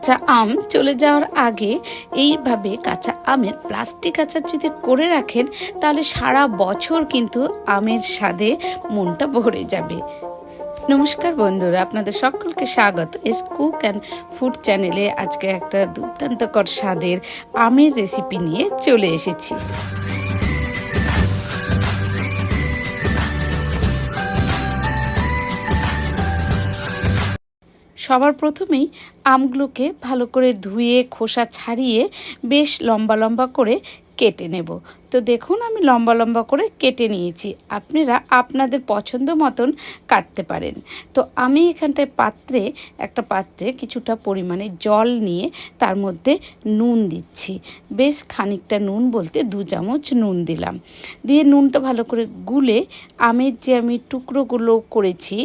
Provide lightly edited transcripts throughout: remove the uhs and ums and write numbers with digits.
কাঁচা আম চলে যাওয়ার আগে এইভাবে কাঁচা আমের প্লাস্টিক আচার যদি করে রাখেন তাহলে সারা বছর কিন্তু আমের স্বাদে মনটা ভরে যাবে। নমস্কার বন্ধুরা, আপনাদের সকলকে স্বাগত এস কুক অ্যান্ড ফুড চ্যানেলে। আজকে একটা দুর্দান্তকর স্বাদের আমের রেসিপি নিয়ে চলে এসেছি। সবার প্রথমেই আমগুলোকে ভালো করে ধুয়ে খোসা ছাড়িয়ে বেশ লম্বা লম্বা করে কেটে নেব। তো দেখুন আমি লম্বা লম্বা করে কেটে নিয়েছি, আপনারা আপনাদের পছন্দ মতন কাটতে পারেন। তো আমি এখানটায় একটা পাত্রে কিছুটা পরিমাণে জল নিয়ে তার মধ্যে নুন দিচ্ছি। বেশ খানিকটা নুন বলতে 2 চামচ নুন দিলাম। দিয়ে নুনটা ভালো করে গুলে আমের যে আমি টুকরোগুলো করেছি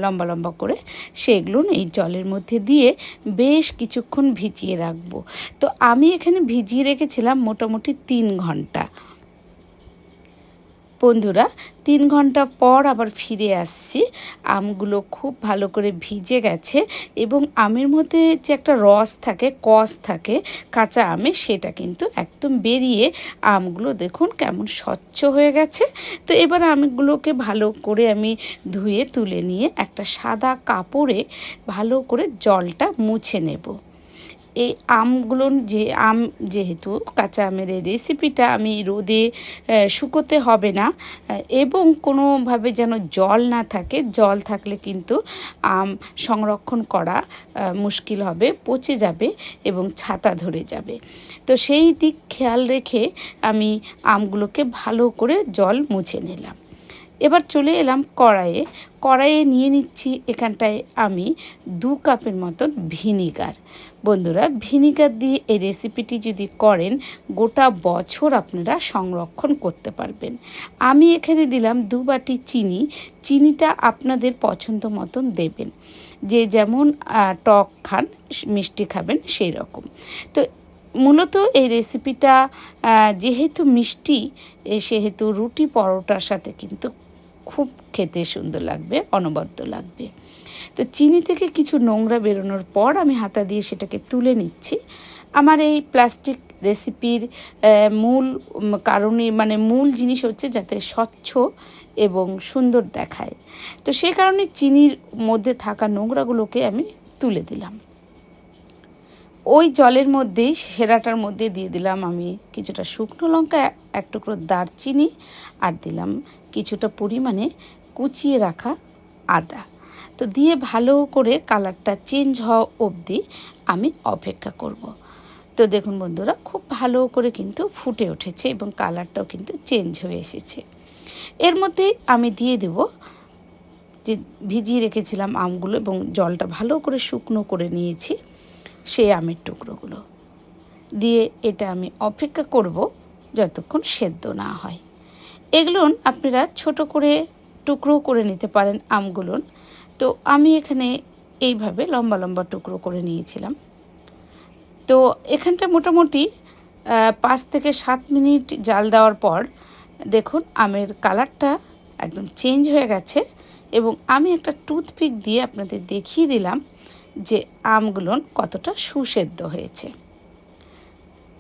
লম্বা লম্বা করে, সেগুলো এই জলের মধ্যে দিয়ে বেশ কিছুক্ষণ ভিজিয়ে রাখবো। তো আমি এখানে ভিজিয়ে রেখেছিলাম মোটামুটি 3 ঘন্টা। বন্ধুরা 3 ঘন্টা পর আবার ফিরে আসছি। আমগুলো খুব ভালো করে ভিজে গেছে এবং আমের মধ্যে যে একটা রস থাকে, কষ থাকে কাঁচা আমে, সেটা কিন্তু একদম বেরিয়ে আমগুলো দেখুন কেমন স্বচ্ছ হয়ে গেছে। তো এবার আমগুলোকে ভালো করে আমি ধুয়ে তুলে নিয়ে একটা সাদা কাপড়ে ভালো করে জলটা মুছে নেব। এই আমগুলো যেহেতু কাঁচা আমের এই রেসিপিটা আমি রোদে শুকোতে হবে না এবং কোনোভাবে যেন জল না থাকে। জল থাকলে কিন্তু আম সংরক্ষণ করা মুশকিল হবে, পচে যাবে এবং ছাতা ধরে যাবে। তো সেই দিক খেয়াল রেখে আমি আমগুলোকে ভালো করে জল মুছে নিলাম। এবার চলে এলাম কড়াইয়ে নিয়ে নিচ্ছি এখানটায় আমি 2 কাপের মতন ভিনিগার। বন্ধুরা ভিনিগার দিয়ে এই রেসিপিটি যদি করেন গোটা বছর আপনারা সংরক্ষণ করতে পারবেন। আমি এখানে দিলাম 2 বাটি চিনি। চিনিটা আপনাদের পছন্দ মতন দেবেন, যে যেমন টক খান মিষ্টি খাবেন সেই রকম। তো মূলত এই রেসিপিটা যেহেতু মিষ্টি, সেহেতু রুটি পরোটার সাথে কিন্তু খুব খেতে সুন্দর লাগবে, অনবদ্য লাগবে। তো চিনি থেকে কিছু নোংরা বেরোনোর পর আমি হাতা দিয়ে সেটাকে তুলে নিচ্ছি। আমার এই প্লাস্টিক রেসিপির মূল কারণে মূল জিনিস হচ্ছে যাতে স্বচ্ছ এবং সুন্দর দেখায়। তো সেই কারণে চিনির মধ্যে থাকা নোংরাগুলোকে আমি তুলে দিলাম। ওই জলের মধ্যেই সেরাটার মধ্যে দিয়ে দিলাম আমি কিছুটা শুকনো লঙ্কা, 1 টুকরো দারচিনি, আর দিলাম কিছুটা পরিমাণে কুচিয়ে রাখা আদা। তো দিয়ে ভালো করে কালারটা চেঞ্জ হওয়া অবধি আমি অপেক্ষা করব। তো দেখুন বন্ধুরা খুব ভালো করে কিন্তু ফুটে উঠেছে এবং কালারটাও কিন্তু চেঞ্জ হয়ে এসেছে। এর মধ্যে আমি দিয়ে দেব যে ভিজিয়ে রেখেছিলাম আমগুলো এবং জলটা ভালো করে শুকনো করে নিয়েছি সেই আমের টুকরোগুলো দিয়ে এটা আমি অপেক্ষা করব যতক্ষণ সেদ্ধ না হয়। এগুলো আপনারা ছোট করে টুকরো করে নিতে পারেন আমগুলো। তো আমি এখানে এইভাবে লম্বা লম্বা টুকরো করে নিয়েছিলাম। তো এখানটা মোটামুটি 5 থেকে 7 মিনিট জাল দেওয়ার পর দেখুন আমের কালারটা একদম চেঞ্জ হয়ে গেছে এবং আমি একটা টুথপিক দিয়ে আপনাদের দেখিয়ে দিলাম যে আমগুলো কতটা সুসেদ্ধ হয়েছে।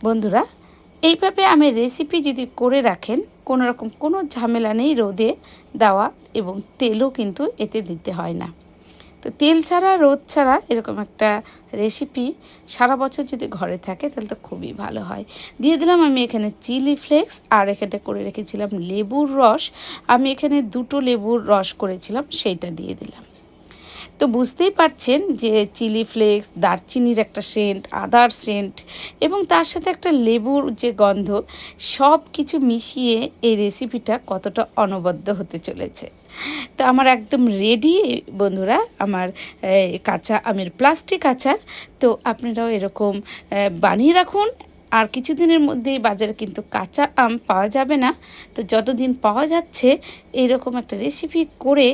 বন্ধুরা এইভাবে আমের রেসিপি যদি করে রাখেন কোনো ঝামেলা নেই রোদে দেওয়া, এবং তেলও কিন্তু এতে দিতে হয় না। তো তেল ছাড়া রোদ ছাড়া এরকম একটা রেসিপি সারা বছর যদি ঘরে থাকে তাহলে তো খুবই ভালো হয়। দিয়ে দিলাম আমি এখানে চিলি ফ্লেক্স, আর এখানে করে রেখেছিলাম লেবুর রস। আমি এখানে 2টো লেবুর রস করেছিলাম, সেইটা দিয়ে দিলাম। তো বুঝতেই পারছেন যে চিলি ফ্লেক্স, দারচিনির একটা সেন্ট, আদার সেন্ট এবং তার সাথে একটা লেবুর যে গন্ধ, সব কিছু মিশিয়ে এই রেসিপিটা কতটা অনবদ্য হতে চলেছে। তো আমার একদম রেডি বন্ধুরা আমার কাঁচা আমের প্লাস্টিক আচার। তো আপনারাও এরকম বানিয়ে রাখুন। আর কিছুদিনের মধ্যেই বাজারে কিন্তু কাঁচা আম পাওয়া যাবে না। তো যতদিন পাওয়া যাচ্ছে এইরকম একটা রেসিপি করে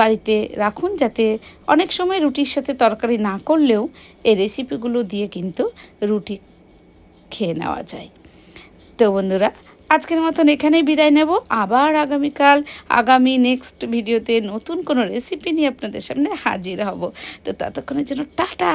বাড়িতে রাখুন, যাতে অনেক সময় রুটির সাথে তরকারি না করলেও এই রেসিপিগুলো দিয়ে কিন্তু রুটি খেয়ে নেওয়া যায়। তো বন্ধুরা আজকের মতন এখানেই বিদায় নেব। আবার আগামী নেক্সট ভিডিওতে নতুন কোনো রেসিপি নিয়ে আপনাদের সামনে হাজির হব। তো ততক্ষণের জন্য টাটা।